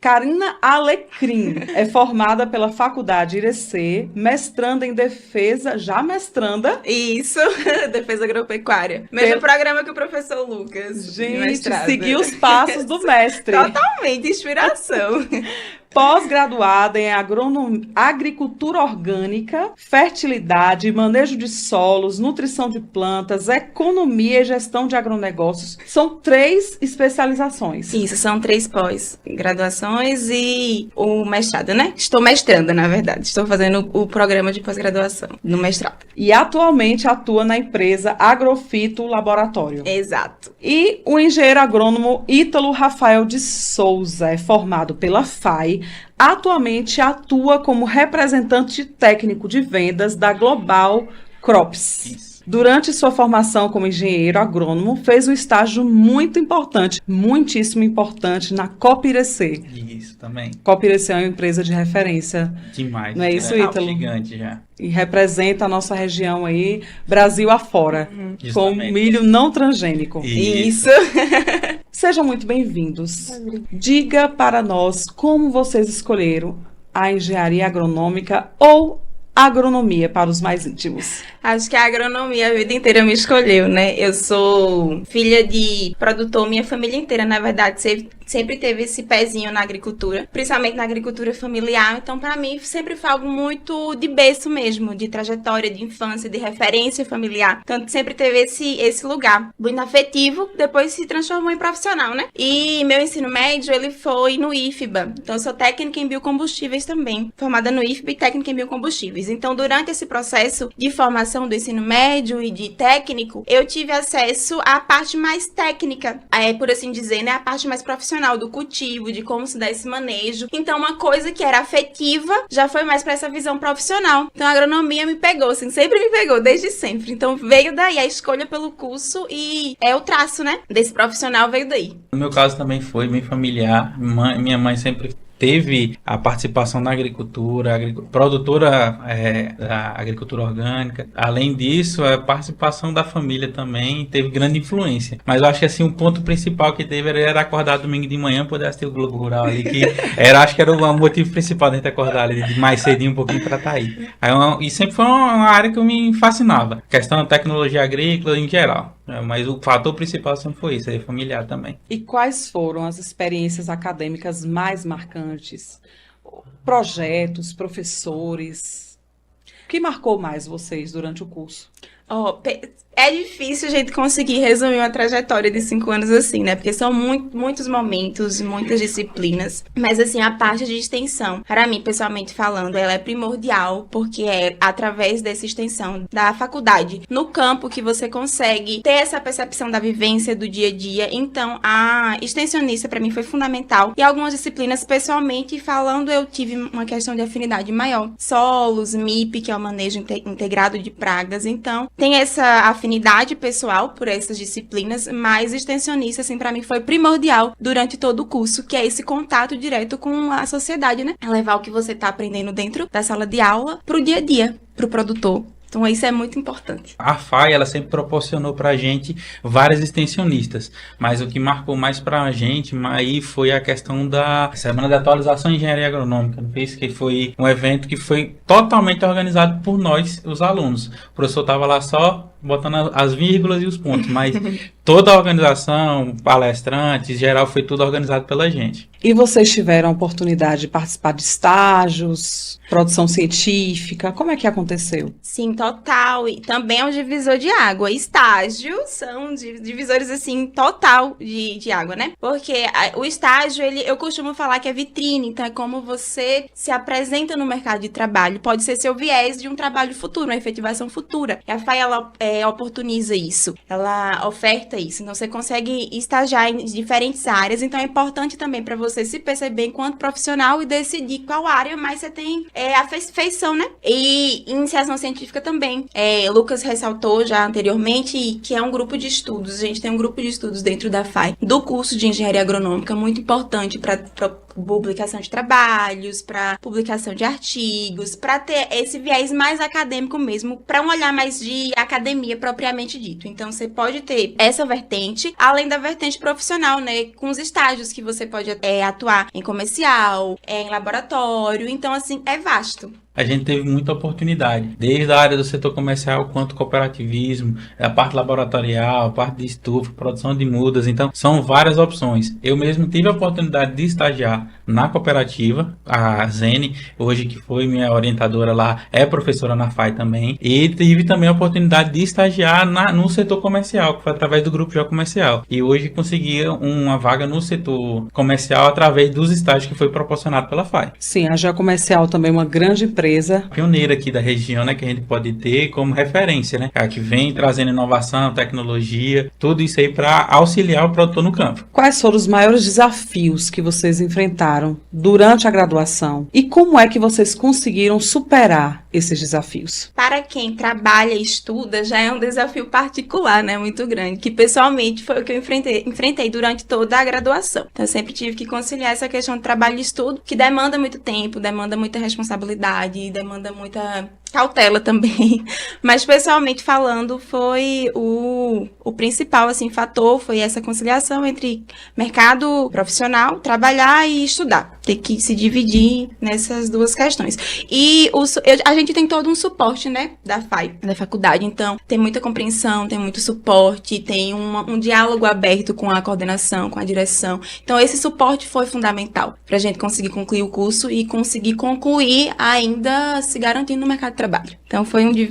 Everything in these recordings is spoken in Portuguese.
Karina Alecrim é formada pela Faculdade Irecê, mestranda em defesa, já mestranda. Isso, defesa agropecuária. Mesmo programa que o professor Lucas. Gente, seguiu os passos do mestre. Totalmente, inspiração. Pós-graduada em agricultura orgânica, fertilidade, manejo de solos, nutrição de plantas, economia e gestão de agronegócios. São 3 especializações. Isso, são 3 pós-graduações e o mestrado, né? Estou mestrando, na verdade. Estou fazendo o programa de pós-graduação no mestrado. E atualmente atua na empresa Agrofito Laboratório. Exato. E o engenheiro agrônomo Ítalo Rafael de Souza é formado pela FAI. Atualmente atua como representante técnico de vendas da Global Crops. Isso. Durante sua formação como engenheiro agrônomo, fez um estágio muito importante, muitíssimo importante, na Copa Irecê. Isso, também. Copa Irecê é uma empresa de referência. Demais. Não é isso, Ítalo? Gigante já. E representa a nossa região aí, Brasil afora, com Justamente. milho não transgênico. Isso. Sejam muito bem-vindos. Diga para nós como vocês escolheram a engenharia agronômica ou agronomia para os mais íntimos. Acho que a agronomia a vida inteira me escolheu, né? Eu sou filha de produtor, minha família inteira, na verdade, sempre teve esse pezinho na agricultura, principalmente na agricultura familiar. Então, para mim, sempre foi algo muito de berço mesmo, de trajetória, de infância, de referência familiar. Então, sempre teve esse lugar muito afetivo, depois se transformou em profissional, né? E meu ensino médio, ele foi no IFBA. Então, eu sou técnica em biocombustíveis também, formada no IFBA e técnica em biocombustíveis. Então, durante esse processo de formação do ensino médio e de técnico, eu tive acesso à parte mais técnica, por assim dizer, né? A parte mais profissional do cultivo, de como se dá esse manejo. Então, uma coisa que era afetiva já foi mais para essa visão profissional. Então, a agronomia me pegou, assim, sempre me pegou, desde sempre. Então, veio daí a escolha pelo curso e o traço, né? Desse profissional veio daí. No meu caso também foi bem familiar. Minha mãe sempre teve a participação na agricultura, produtora da agricultura orgânica. Além disso, a participação da família também teve grande influência. Mas eu acho que assim, um ponto principal que teve era acordar domingo de manhã, poder assistir o Globo Rural ali, que acho que era o motivo principal de a gente acordar ali de mais cedinho um pouquinho para estar aí. E sempre foi uma área que me fascinava. Questão da tecnologia agrícola em geral. Mas o fator principal sempre foi isso, aí familiar também. E quais foram as experiências acadêmicas mais marcantes? Projetos, professores? O que marcou mais vocês durante o curso? É difícil a gente conseguir resumir uma trajetória de 5 anos assim, né? Porque são muitos momentos, muitas disciplinas. Mas, assim, a parte de extensão, para mim, pessoalmente falando, ela é primordial, porque é através dessa extensão da faculdade, no campo, que você consegue ter essa percepção da vivência do dia a dia. Então, a extensionista, para mim, foi fundamental. E algumas disciplinas, pessoalmente falando, eu tive uma questão de afinidade maior. Solos, MIP, que é o manejo integrado de pragas. Então, tem essa afinidade pessoal por essas disciplinas, mas extensionista, assim, pra mim foi primordial durante todo o curso, que é esse contato direto com a sociedade, né? Levar o que você tá aprendendo dentro da sala de aula pro dia a dia, pro produtor. Então, isso é muito importante. A FAI, ela sempre proporcionou pra gente várias extensionistas, mas o que marcou mais pra gente aí foi a questão da Semana de Atualização em Engenharia Agronômica, não fez? Que foi um evento que foi totalmente organizado por nós, os alunos. O professor estava lá só botando as vírgulas e os pontos, mas toda a organização, palestrantes, geral, foi tudo organizado pela gente. E vocês tiveram a oportunidade de participar de estágios, produção científica? Como é que aconteceu? Sim, total. E também é um divisor de água. Estágios são divisores, assim, total de água, né? Porque o estágio, eu costumo falar que é vitrine. Então, é como você se apresenta no mercado de trabalho. Pode ser seu viés de um trabalho futuro, uma efetivação futura. E a FAI, ela oportuniza isso. Ela oferta isso. Então, você consegue estagiar em diferentes áreas. Então, é importante também para você se perceber enquanto profissional e decidir qual área mais você tem afeição, né? E iniciação científica também. Lucas ressaltou já anteriormente que é um grupo de estudos. A gente tem um grupo de estudos dentro da FAI, do curso de Engenharia Agronômica, muito importante para publicação de trabalhos, para publicação de artigos, para ter esse viés mais acadêmico mesmo, para um olhar mais de academia propriamente dito. Então, você pode ter essa vertente, além da vertente profissional, né, com os estágios que você pode atuar em comercial, em laboratório. Então, assim, é vasto. A gente teve muita oportunidade, desde a área do setor comercial quanto cooperativismo, a parte laboratorial, a parte de estufa, produção de mudas. Então, são várias opções. Eu mesmo tive a oportunidade de estagiar na cooperativa, a Zene, hoje que foi minha orientadora lá, é professora na FAI também. E tive também a oportunidade de estagiar no setor comercial, que foi através do Grupo Jó Comercial. E hoje consegui uma vaga no setor comercial através dos estágios que foi proporcionado pela FAI. Sim, a Jó Comercial também é uma grande empresa. Pioneira aqui da região, né, que a gente pode ter como referência, né, a que vem trazendo inovação, tecnologia, tudo isso aí para auxiliar o produtor no campo. Quais foram os maiores desafios que vocês enfrentaram durante a graduação e como é que vocês conseguiram superar esses desafios? Para quem trabalha e estuda, já é um desafio particular, né, muito grande, que pessoalmente foi o que eu enfrentei durante toda a graduação. Então, eu sempre tive que conciliar essa questão de trabalho e estudo, que demanda muito tempo, demanda muita responsabilidade, demanda muita cautela também, mas pessoalmente falando foi o principal assim fator, foi essa conciliação entre mercado profissional, trabalhar e estudar, ter que se dividir nessas duas questões. E a gente tem todo um suporte, né, da FAI, da faculdade, então tem muita compreensão, tem muito suporte, tem um diálogo aberto com a coordenação, com a direção, então esse suporte foi fundamental pra gente conseguir concluir o curso e conseguir concluir ainda se garantindo no mercado de trabalho. Então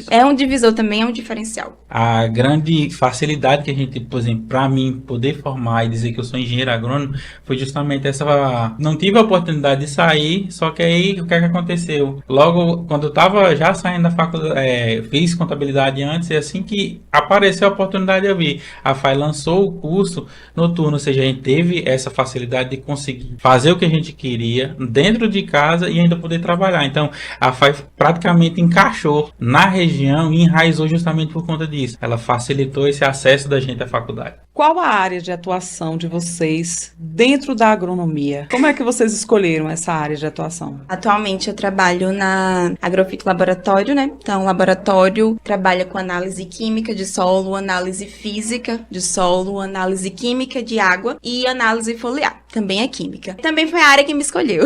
é um divisor também, é um diferencial. A grande facilidade que a gente, por exemplo, para mim poder formar e dizer que eu sou engenheiro agrônomo, foi justamente essa. Não tive a oportunidade de sair, só que aí o que é que aconteceu? Logo, quando eu estava já saindo da faculdade, fiz contabilidade antes, e assim que apareceu a oportunidade eu vi. A FAI lançou o curso noturno, ou seja, a gente teve essa facilidade de conseguir fazer o que a gente queria dentro de casa e ainda poder trabalhar. Então, a FAI praticamente encaixou na região e enraizou justamente por conta disso. Ela facilitou esse acesso da gente à faculdade. Qual a área de atuação de vocês dentro da agronomia? Como é que vocês escolheram essa área de atuação? Atualmente eu trabalho na Agrofito Laboratório, né? Então, o laboratório trabalha com análise química de solo, análise física de solo, análise química de água e análise foliar. Também é química. Também foi a área que me escolheu.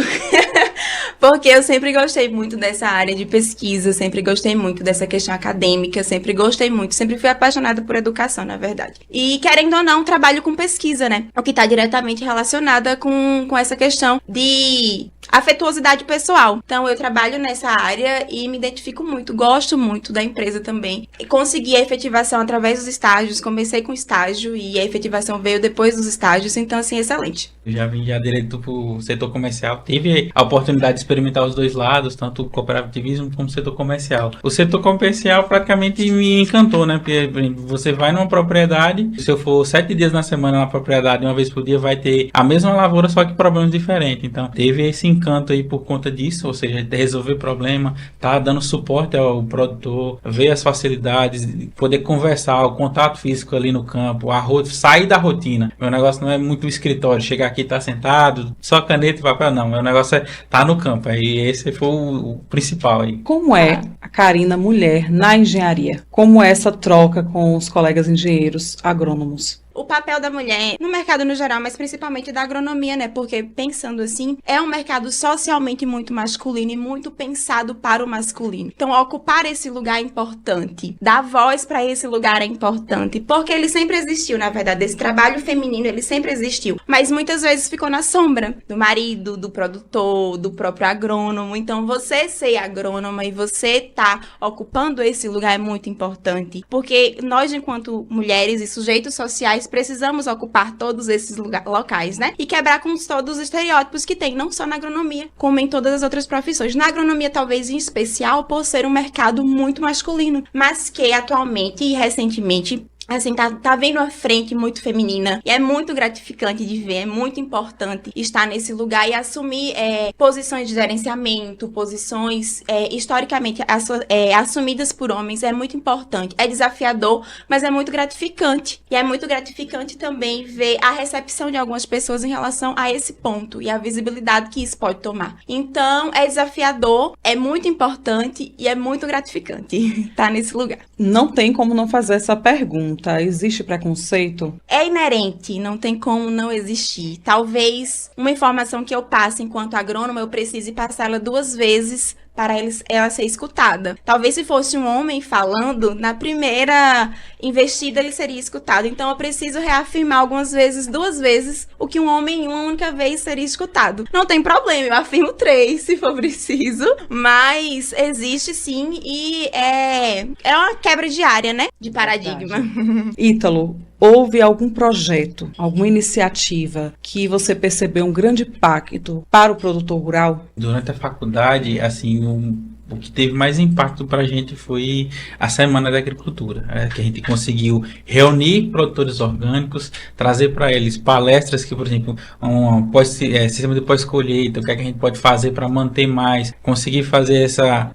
Porque eu sempre gostei muito dessa área de pesquisa, sempre gostei muito dessa questão acadêmica, sempre gostei muito, sempre fui apaixonada por educação, na verdade. E, querendo ou não, trabalho com pesquisa, né? O que está diretamente relacionada com essa questão de afetuosidade pessoal. Então, eu trabalho nessa área e me identifico muito, gosto muito da empresa também. E consegui a efetivação através dos estágios, comecei com estágio e a efetivação veio depois dos estágios, então, assim, excelente. Eu já vim já direto para o setor comercial, tive a oportunidade de experimentar os dois lados, tanto o cooperativismo como o setor comercial. O setor comercial praticamente me encantou, né? Porque você vai numa propriedade, se eu for 7 dias na semana na propriedade, uma vez por dia, vai ter a mesma lavoura, só que problemas diferentes. Então, teve esse encanto aí por conta disso, ou seja, resolver problema, tá dando suporte ao produtor, ver as facilidades, poder conversar, o contato físico ali no campo, sair da rotina. Meu negócio não é muito o escritório, chegar aqui, tá sentado, só caneta e papel, não. Meu negócio é tá no campo, aí esse foi o principal aí. Como é a Karina mulher na engenharia? Como é essa troca com os colegas engenheiros agrônomos? O papel da mulher no mercado no geral, mas principalmente da agronomia, né? Porque, pensando assim, é um mercado socialmente muito masculino e muito pensado para o masculino. Então, ocupar esse lugar é importante. Dar voz para esse lugar é importante. Porque ele sempre existiu, na verdade. Esse trabalho feminino, ele sempre existiu. Mas muitas vezes ficou na sombra do marido, do produtor, do próprio agrônomo. Então, você ser agrônoma e você tá ocupando esse lugar é muito importante. Porque nós, enquanto mulheres e sujeitos sociais, precisamos ocupar todos esses locais, né? E quebrar com todos os estereótipos que tem, não só na agronomia, como em todas as outras profissões. Na agronomia, talvez em especial, por ser um mercado muito masculino, mas que atualmente e recentemente assim, tá vendo uma frente muito feminina. E é muito gratificante de ver, é muito importante estar nesse lugar e assumir posições de gerenciamento, posições historicamente assumidas por homens. É muito importante. É desafiador, mas é muito gratificante. E é muito gratificante também ver a recepção de algumas pessoas em relação a esse ponto e a visibilidade que isso pode tomar. Então, é desafiador, é muito importante e é muito gratificante estar nesse lugar. Não tem como não fazer essa pergunta. Existe preconceito? É inerente, não tem como não existir. Talvez uma informação que eu passe enquanto agrônoma, eu precise passar ela 2 vezes para ela ser escutada. Talvez se fosse um homem falando, na primeira investida ele seria escutado. Então eu preciso reafirmar algumas vezes, 2 vezes, o que um homem em uma única vez seria escutado. Não tem problema, eu afirmo 3 se for preciso, mas existe sim e é uma quebra diária, né? De paradigma. Ítalo, houve algum projeto, alguma iniciativa que você percebeu um grande impacto para o produtor rural? Durante a faculdade, assim, o que teve mais impacto para a gente foi a Semana da Agricultura, que a gente conseguiu reunir produtores orgânicos, trazer para eles palestras que, por exemplo, sistema de pós-colheita, o que é que a gente pode fazer para manter mais, conseguir fazer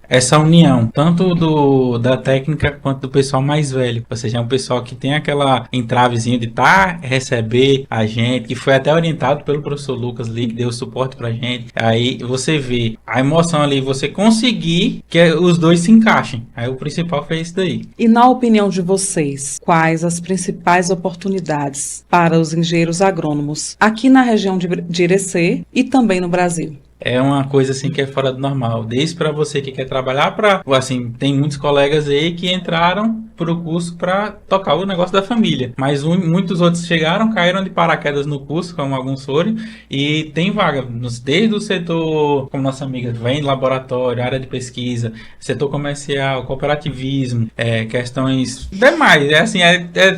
essa união, tanto da técnica quanto do pessoal mais velho, ou seja, é um pessoal que tem aquela entravezinha de receber a gente, que foi até orientado pelo professor Lucas ali, que deu suporte para a gente. Aí você vê a emoção ali, você conseguir que os dois se encaixem. Aí o principal foi isso daí. E na opinião de vocês, quais as principais oportunidades para os engenheiros agrônomos aqui na região de Irecê e também no Brasil? É uma coisa assim que é fora do normal. Desde para você que quer trabalhar assim, tem muitos colegas aí que entraram pro curso para tocar o negócio da família. Mas muitos outros caíram de paraquedas no curso, como alguns foram, e tem vaga desde o setor, como nossa amiga, vem laboratório, área de pesquisa, setor comercial, cooperativismo, questões demais.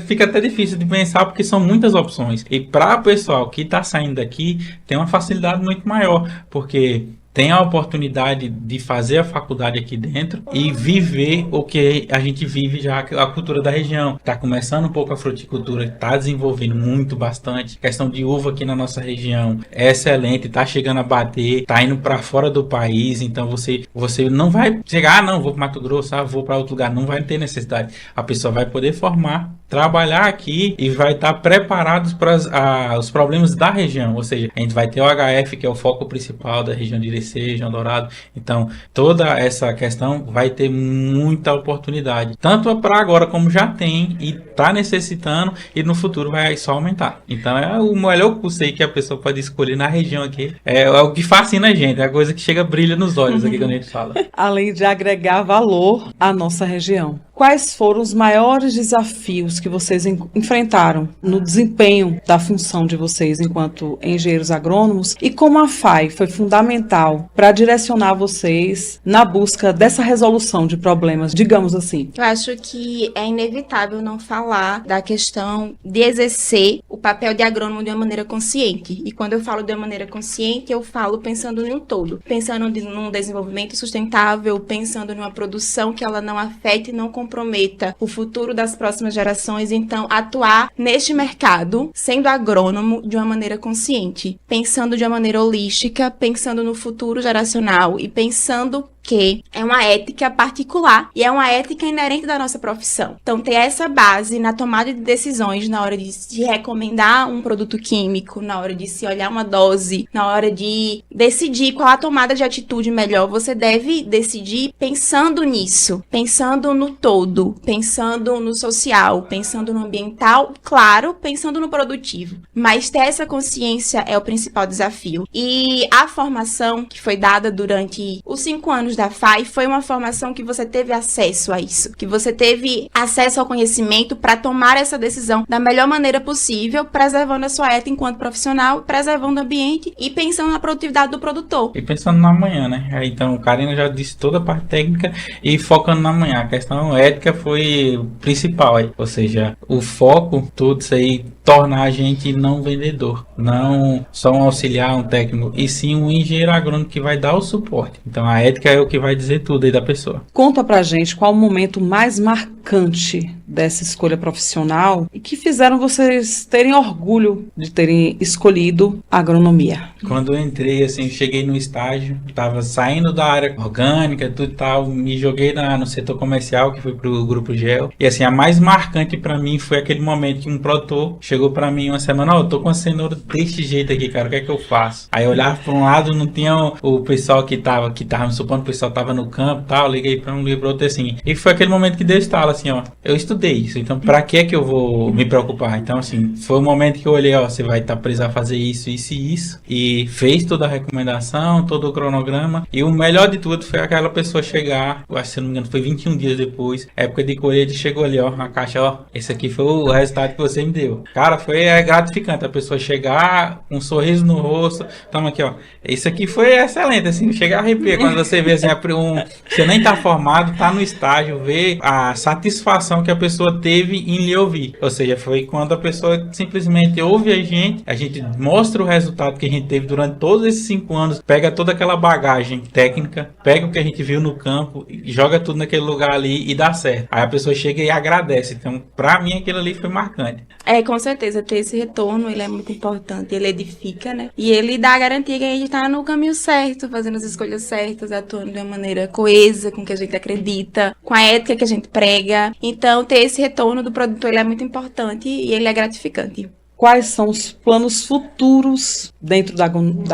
Fica até difícil de pensar porque são muitas opções. E para o pessoal que está saindo daqui, tem uma facilidade muito maior, porque tem a oportunidade de fazer a faculdade aqui dentro e viver o que a gente vive já, a cultura da região. Está começando um pouco a fruticultura, está desenvolvendo bastante. A questão de uva aqui na nossa região é excelente, está chegando a bater, está indo para fora do país, então você não vai chegar, não, vou para Mato Grosso, vou para outro lugar, não vai ter necessidade. A pessoa vai poder formar, trabalhar aqui e vai estar preparado para os problemas da região, ou seja, a gente vai ter o HF, que é o foco principal da região de Irecê, João Dourado. Então, toda essa questão vai ter muita oportunidade, tanto para agora como já tem e está necessitando, e no futuro vai só aumentar. Então, é o melhor curso aí que a pessoa pode escolher na região aqui. É o que fascina a gente, é a coisa que brilha nos olhos aqui quando a gente fala. Além de agregar valor à nossa região. Quais foram os maiores desafios que vocês enfrentaram no desempenho da função de vocês enquanto engenheiros agrônomos e como a FAI foi fundamental para direcionar vocês na busca dessa resolução de problemas, digamos assim? Eu acho que é inevitável não falar da questão de exercer o papel de agrônomo de uma maneira consciente. E quando eu falo de uma maneira consciente, eu falo pensando em um todo. Pensando num desenvolvimento sustentável, pensando numa produção que ela não afete e não comprometa o futuro das próximas gerações. Então, atuar neste mercado, sendo agrônomo de uma maneira consciente, pensando de uma maneira holística, pensando no futuro geracional e pensando que é uma ética particular e é uma ética inerente da nossa profissão. Então, ter essa base na tomada de decisões, na hora de se recomendar um produto químico, na hora de se olhar uma dose, na hora de decidir qual a tomada de atitude melhor, você deve decidir pensando nisso, pensando no todo, pensando no social, pensando no ambiental, claro, pensando no produtivo. Mas ter essa consciência é o principal desafio. E a formação que foi dada durante os 5 anos da FAI foi uma formação que você teve acesso a isso, que você teve acesso ao conhecimento para tomar essa decisão da melhor maneira possível, preservando a sua ética enquanto profissional, preservando o ambiente e pensando na produtividade do produtor. E pensando na manhã, né? Então, Karina já disse toda a parte técnica e focando na manhã. A questão ética foi principal aí, ou seja, o foco, tudo isso aí, tornar a gente não vendedor, não só um auxiliar, um técnico, e sim um engenheiro agrônomo que vai dar o suporte. Então, a ética é o que vai dizer tudo aí da pessoa. Conta pra gente qual o momento mais marcante dessa escolha profissional e que fizeram vocês terem orgulho de terem escolhido agronomia? Quando eu entrei, assim, cheguei no estágio, tava saindo da área orgânica, tudo e tal, me joguei no setor comercial, que foi pro Grupo GEL. E assim, a mais marcante pra mim foi aquele momento que um produtor chegou pra mim uma semana, eu tô com a cenoura desse jeito aqui, cara, o que é que eu faço? Aí eu olhava pra um lado, não tinha o pessoal que tava, me supondo, o pessoal tava no campo e tal, liguei pra um, liguei pro outro, assim. E foi aquele momento que deu estalo, assim, ó, eu estudei isso, então pra que é que eu vou me preocupar? Então, assim, foi o momento que eu olhei, ó, você vai estar precisando fazer isso, isso e isso, e fez toda a recomendação, todo o cronograma, e o melhor de tudo foi aquela pessoa chegar, eu acho que se não me engano foi 21 dias depois, época de colheita, chegou ali, ó, na caixa, ó, esse aqui foi o resultado que você me deu. Cara, foi gratificante a pessoa chegar com um sorriso no rosto, toma aqui, ó, isso aqui foi excelente, assim, chega a arrepiar quando você vê, assim, você nem tá formado, tá no estágio, vê a satisfação que a pessoa teve em lhe ouvir, ou seja, foi quando a pessoa simplesmente ouve a gente mostra o resultado que a gente teve durante todos esses 5 anos, pega toda aquela bagagem técnica, pega o que a gente viu no campo, joga tudo naquele lugar ali e dá certo. Aí a pessoa chega e agradece. Então, pra mim, aquilo ali foi marcante. Com certeza, ter esse retorno, ele é muito importante, ele edifica, né? E ele dá a garantia que a gente tá no caminho certo, fazendo as escolhas certas, atuando de uma maneira coesa, com o que a gente acredita, com a ética que a gente prega. Então, ter esse retorno do produtor, ele é muito importante e ele é gratificante. Quais são os planos futuros dentro da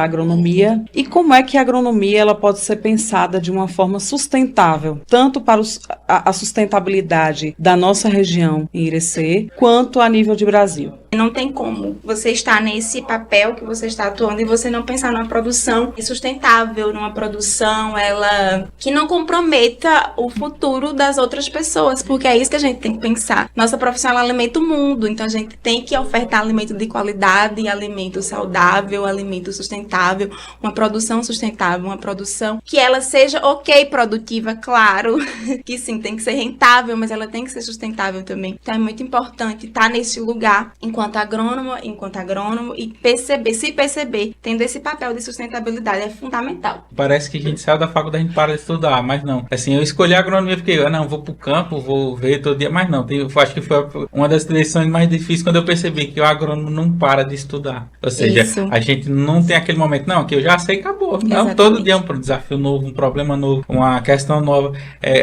agronomia e como é que a agronomia ela pode ser pensada de uma forma sustentável, tanto para a sustentabilidade da nossa região em Irecê, quanto a nível de Brasil? Não tem como você estar nesse papel que você está atuando e você não pensar numa produção sustentável, numa produção que não comprometa o futuro das outras pessoas, porque é isso que a gente tem que pensar. Nossa profissão ela alimenta o mundo, então a gente tem que ofertar alimento de qualidade, alimento saudável, alimento sustentável, uma produção sustentável, uma produção que ela seja produtiva, claro, que sim, tem que ser rentável, mas ela tem que ser sustentável também. Então é muito importante estar nesse lugar enquanto agrônomo e perceber, tendo esse papel de sustentabilidade é fundamental. Parece que a gente saiu da faculdade, a gente para de estudar, mas não. Assim, eu escolhi a agronomia porque vou pro campo, vou ver todo dia, mas não. Eu acho que foi uma das lições mais difíceis quando eu percebi que o agrônomo não para de estudar. Ou seja, a gente não tem aquele momento, não, que eu já sei, acabou. Não, todo dia é um desafio novo, um problema novo, uma questão nova.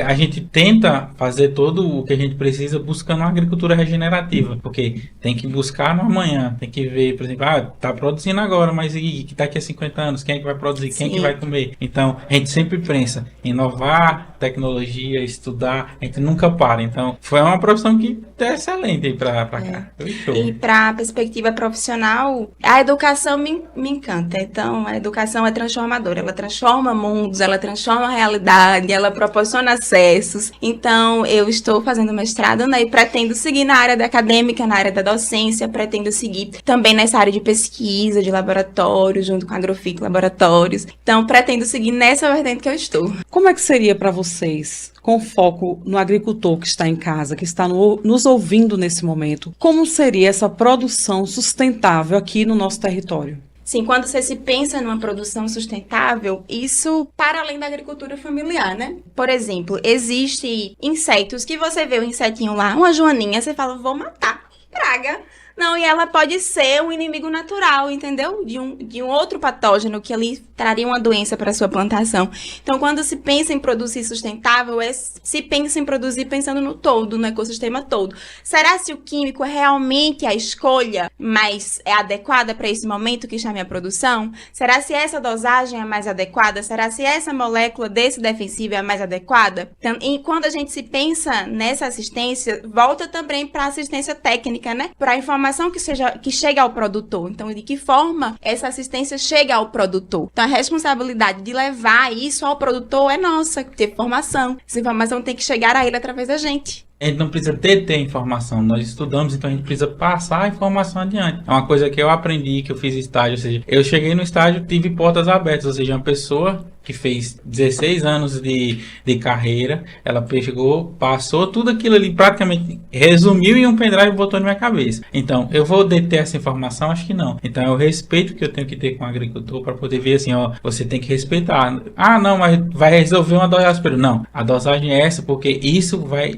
A gente tenta fazer todo o que a gente precisa buscando uma agricultura regenerativa, porque tem que buscar no amanhã, tem que ver, por exemplo, tá produzindo agora, mas e daqui a 50 anos, quem é que vai produzir, quem é que vai comer? Então, a gente sempre pensa em inovar, tecnologia, estudar, a gente nunca para. Então, foi uma profissão que é excelente pra cá. E para a perspectiva profissional, a educação me encanta. Então, a educação é transformadora, ela transforma mundos, ela transforma a realidade, ela proporciona acessos. Então, eu estou fazendo mestrado, né, e pretendo seguir na área da acadêmica, na área da docência, pretendo seguir também nessa área de pesquisa, de laboratórios, junto com a Agrofic Laboratórios. Então, pretendo seguir nessa vertente que eu estou. Como é que seria para vocês, com foco no agricultor que está em casa, que está nos ouvindo nesse momento, como seria essa produção sustentável aqui no nosso território? Sim, quando você se pensa numa produção sustentável, isso para além da agricultura familiar, né? Por exemplo, existem insetos que você vê o insetinho lá, uma joaninha, você fala, vou matar, praga. Não, e ela pode ser um inimigo natural, entendeu? De um outro patógeno que ali traria uma doença para a sua plantação. Então, quando se pensa em produzir sustentável, se pensa em produzir pensando no todo, no ecossistema todo. Será se o químico é realmente a escolha mais adequada para esse momento que está a minha produção? Será se essa dosagem é mais adequada? Será se essa molécula desse defensivo é a mais adequada? Então, e quando a gente se pensa nessa assistência, volta também para a assistência técnica, né? Para a informação que chega ao produtor. Então, de que forma essa assistência chega ao produtor? Então, a responsabilidade de levar isso ao produtor é nossa, ter formação. Essa informação tem que chegar a ele através da gente. A gente não precisa ter informação, nós estudamos, então a gente precisa passar a informação adiante. É uma coisa que eu aprendi, que eu fiz estágio, ou seja, eu cheguei no estágio, tive portas abertas, ou seja, uma pessoa que fez 16 anos de carreira, ela pegou, passou tudo aquilo ali, praticamente resumiu em um pendrive e botou na minha cabeça. Então, eu vou deter essa informação? Acho que não. Então, é o respeito que eu tenho que ter com o agricultor para poder ver assim, ó, você tem que respeitar. Ah, não, mas vai resolver uma dosagem superior. Não, a dosagem é essa, porque isso vai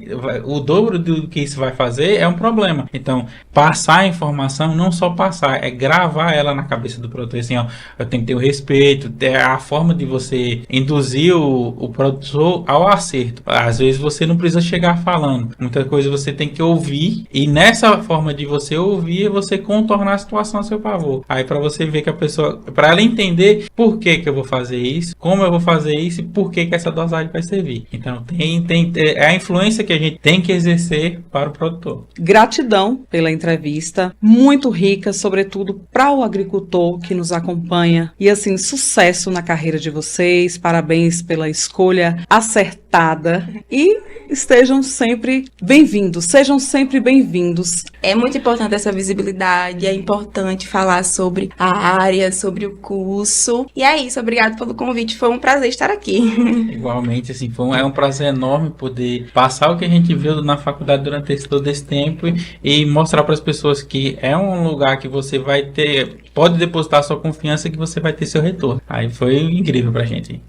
o dobro do que isso vai fazer é um problema. Então, passar a informação, não só passar, é gravar ela na cabeça do produtor, assim, ó, eu tenho que ter o respeito, ter a forma de você induzir o produtor ao acerto. Às vezes você não precisa chegar falando, muita coisa você tem que ouvir, e nessa forma de você ouvir, você contornar a situação a seu favor. Aí para você ver que a pessoa, para ela entender por que eu vou fazer isso, como eu vou fazer isso e por que essa dosagem vai servir. Então é a influência que a gente tem que exercer para o produtor. Gratidão pela entrevista, muito rica, sobretudo para o agricultor que nos acompanha. E assim, sucesso na carreira de vocês, parabéns pela escolha acertada e estejam sempre bem-vindos, sejam sempre bem-vindos. É muito importante essa visibilidade, é importante falar sobre a área, sobre o curso. E é isso, obrigado pelo convite, foi um prazer estar aqui. Igualmente, assim, é um prazer enorme poder passar o que a gente viu na faculdade durante todo esse tempo e mostrar para as pessoas que é um lugar que você vai ter, pode depositar sua confiança que você vai ter seu retorno. Aí foi incrível pra gente.